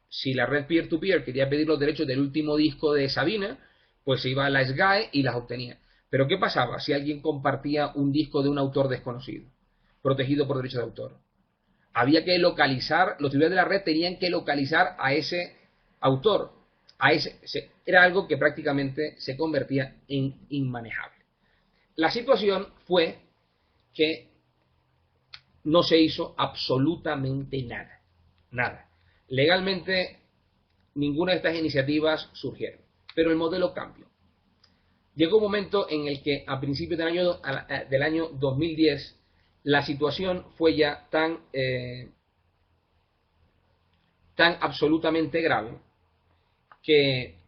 si la red peer-to-peer quería pedir los derechos del último disco de Sabina, pues se iba a la SGAE y las obtenía. Pero ¿qué pasaba si alguien compartía un disco de un autor desconocido, protegido por derechos de autor? Había que localizar, los titulares de la red tenían que localizar a ese autor. Era algo que prácticamente se convertía en inmanejable. La situación fue que no se hizo absolutamente nada. Nada. Legalmente, ninguna de estas iniciativas surgieron. Pero el modelo cambió. Llegó un momento en el que a principios del año 2010 la situación fue ya tan absolutamente grave que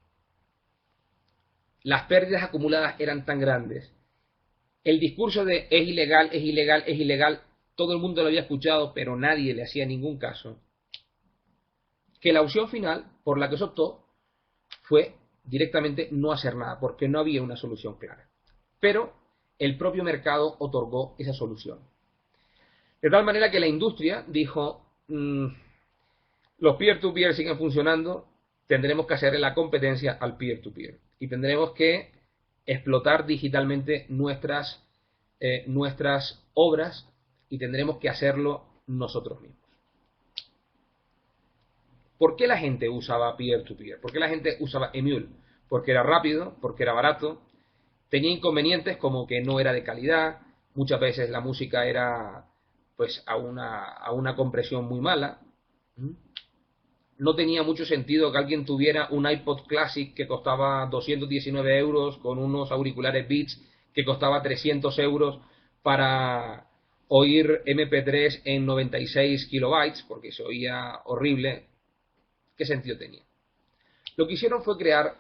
las pérdidas acumuladas eran tan grandes. El discurso de es ilegal, es ilegal, es ilegal, todo el mundo lo había escuchado, pero nadie le hacía ningún caso. Que la opción final por la que se optó fue directamente no hacer nada, porque no había una solución clara. Pero el propio mercado otorgó esa solución. De tal manera que la industria dijo, los peer-to-peer siguen funcionando, tendremos que hacerle la competencia al peer-to-peer. Y tendremos que explotar digitalmente nuestras obras y tendremos que hacerlo nosotros mismos. ¿Por qué la gente usaba peer-to-peer? ¿Por qué la gente usaba Emule? Porque era rápido, porque era barato, tenía inconvenientes como que no era de calidad, muchas veces la música era pues a una compresión muy mala. No tenía mucho sentido que alguien tuviera un iPod Classic que costaba 219 euros con unos auriculares Beats que costaba 300 euros para oír MP3 en 96 kilobytes, porque se oía horrible. ¿Qué sentido tenía? Lo que hicieron fue crear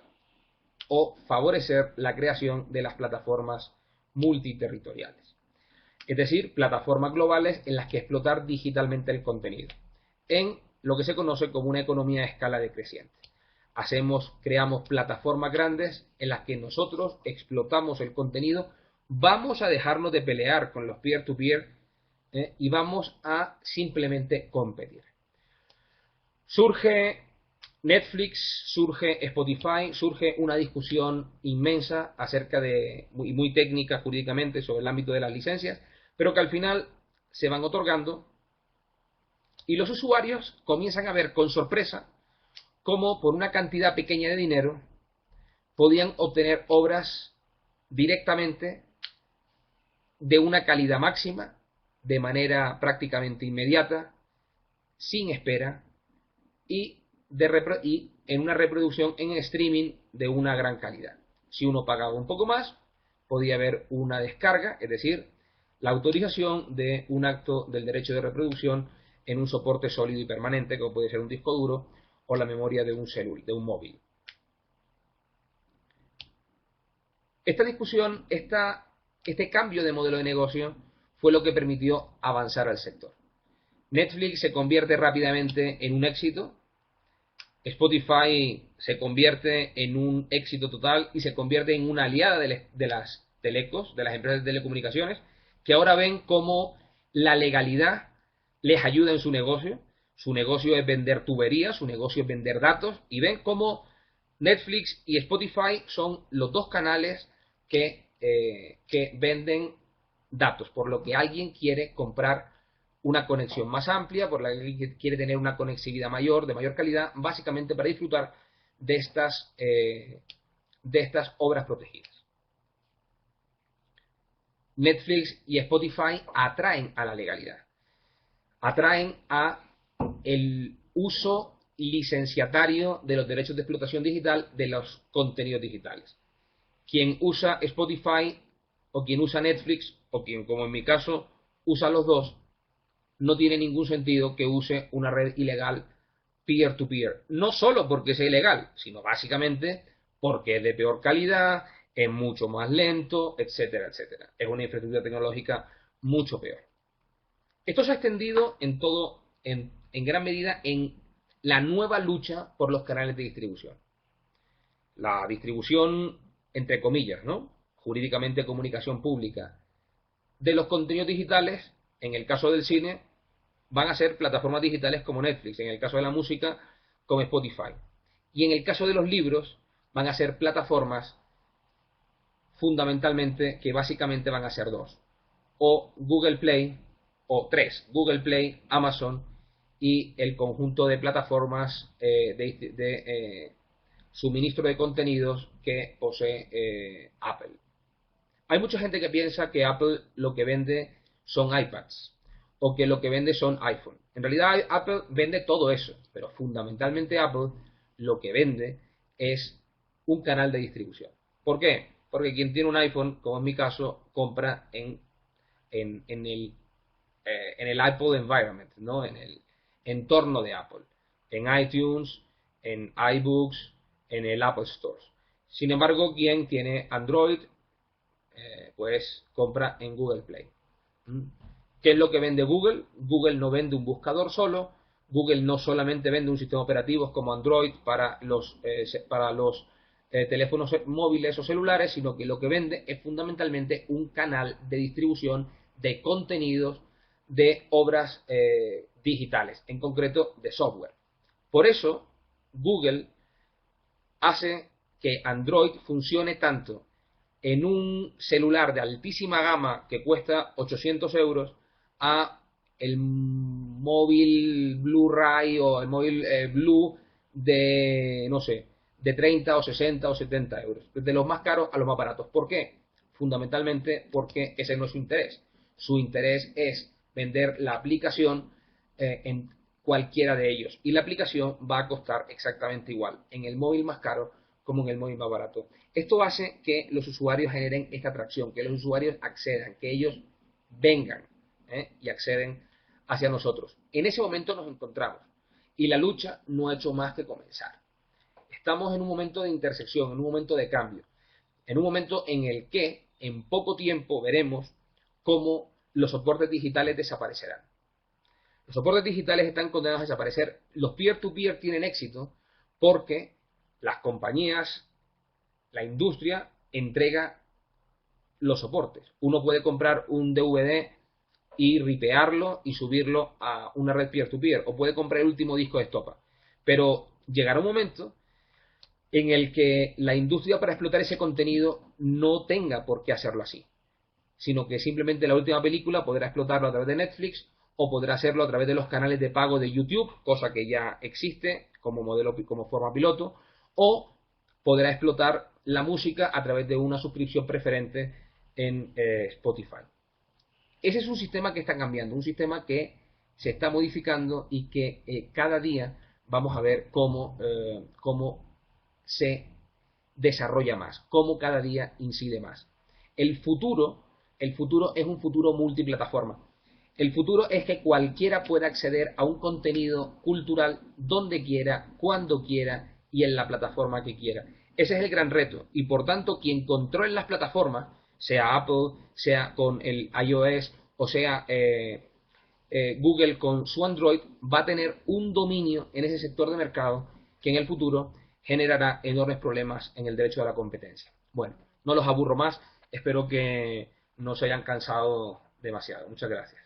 o favorecer la creación de las plataformas multiterritoriales. Es decir, plataformas globales en las que explotar digitalmente el contenido. En lo que se conoce como una economía a escala decreciente. Creamos plataformas grandes en las que nosotros explotamos el contenido, vamos a dejarnos de pelear con los peer-to-peer y vamos a simplemente competir. Surge Netflix, surge Spotify, surge una discusión inmensa acerca de, muy técnica jurídicamente sobre el ámbito de las licencias, pero que al final se van otorgando y los usuarios comienzan a ver con sorpresa cómo por una cantidad pequeña de dinero podían obtener obras directamente de una calidad máxima, de manera prácticamente inmediata, sin espera y en una reproducción en streaming de una gran calidad. Si uno pagaba un poco más, podía haber una descarga, es decir, la autorización de un acto del derecho de reproducción en un soporte sólido y permanente, como puede ser un disco duro o la memoria de un móvil. Esta discusión, este cambio de modelo de negocio fue lo que permitió avanzar al sector. Netflix se convierte rápidamente en un éxito, Spotify se convierte en un éxito total y se convierte en una aliada de las telecos, de las empresas de telecomunicaciones, que ahora ven cómo la legalidad les ayuda en su negocio. Su negocio es vender tuberías, su negocio es vender datos, y ven cómo Netflix y Spotify son los dos canales que venden datos, por lo que alguien quiere comprar una conexión más amplia, por la que quiere tener una conectividad mayor, de mayor calidad, básicamente para disfrutar de estas obras protegidas. Netflix y Spotify atraen a la legalidad, atraen a el uso licenciatario de los derechos de explotación digital de los contenidos digitales. Quien usa Spotify o quien usa Netflix o quien, como en mi caso, usa los dos, no tiene ningún sentido que use una red ilegal peer-to-peer. No solo porque sea ilegal, sino básicamente porque es de peor calidad, es mucho más lento, etcétera, etcétera. Es una infraestructura tecnológica mucho peor. Esto se ha extendido en gran medida en la nueva lucha por los canales de distribución. La distribución, entre comillas, ¿no? Jurídicamente comunicación pública de los contenidos digitales, en el caso del cine, van a ser plataformas digitales como Netflix, en el caso de la música, como Spotify. Y en el caso de los libros, van a ser plataformas fundamentalmente, que básicamente van a ser dos. O Google Play, o tres, Google Play, Amazon y el conjunto de plataformas de suministro de contenidos que posee Apple. Hay mucha gente que piensa que Apple lo que vende son iPads o que lo que vende son iPhone. En realidad Apple vende todo eso, pero fundamentalmente Apple lo que vende es un canal de distribución. ¿Por qué? Porque quien tiene un iPhone, como en mi caso, compra en el Apple Environment, ¿no? En el entorno de Apple, en iTunes, en iBooks, en el Apple Store. Sin embargo, quien tiene Android, pues compra en Google Play. ¿Qué es lo que vende Google? Google no vende un buscador solo. Google no solamente vende un sistema operativo como Android para los teléfonos móviles o celulares, sino que lo que vende es fundamentalmente un canal de distribución de contenidos de obras digitales, en concreto de software. Por eso, Google hace que Android funcione tanto en un celular de altísima gama que cuesta 800 euros a el móvil Blu-ray o el móvil Blue de, no sé, de 30 o 60 o 70 euros. De los más caros a los más baratos. ¿Por qué? Fundamentalmente porque ese no es su interés. Su interés es vender la aplicación en cualquiera de ellos. Y la aplicación va a costar exactamente igual en el móvil más caro como en el móvil más barato. Esto hace que los usuarios generen esta atracción, que los usuarios accedan, que ellos vengan y acceden hacia nosotros. En ese momento nos encontramos y la lucha no ha hecho más que comenzar. Estamos en un momento de intersección, en un momento de cambio, en un momento en el que en poco tiempo veremos cómo los soportes digitales desaparecerán. Los soportes digitales están condenados a desaparecer. Los peer-to-peer tienen éxito porque las compañías, la industria entrega los soportes. Uno puede comprar un DVD y ripearlo y subirlo a una red peer-to-peer, o puede comprar el último disco de estopa. Pero llegará un momento en el que la industria, para explotar ese contenido, no tenga por qué hacerlo así, sino que simplemente la última película podrá explotarlo a través de Netflix o podrá hacerlo a través de los canales de pago de YouTube, cosa que ya existe como modelo, como forma piloto, o podrá explotar la música a través de una suscripción preferente en Spotify. Ese es un sistema que está cambiando, un sistema que se está modificando y que cada día vamos a ver cómo se desarrolla más, cómo cada día incide más. El futuro es un futuro multiplataforma. El futuro es que cualquiera pueda acceder a un contenido cultural donde quiera, cuando quiera y en la plataforma que quiera. Ese es el gran reto y por tanto quien controle las plataformas, sea Apple, sea con el iOS o sea Google con su Android, va a tener un dominio en ese sector de mercado que en el futuro generará enormes problemas en el derecho a la competencia. Bueno, no los aburro más, espero que no se hayan cansado demasiado. Muchas gracias.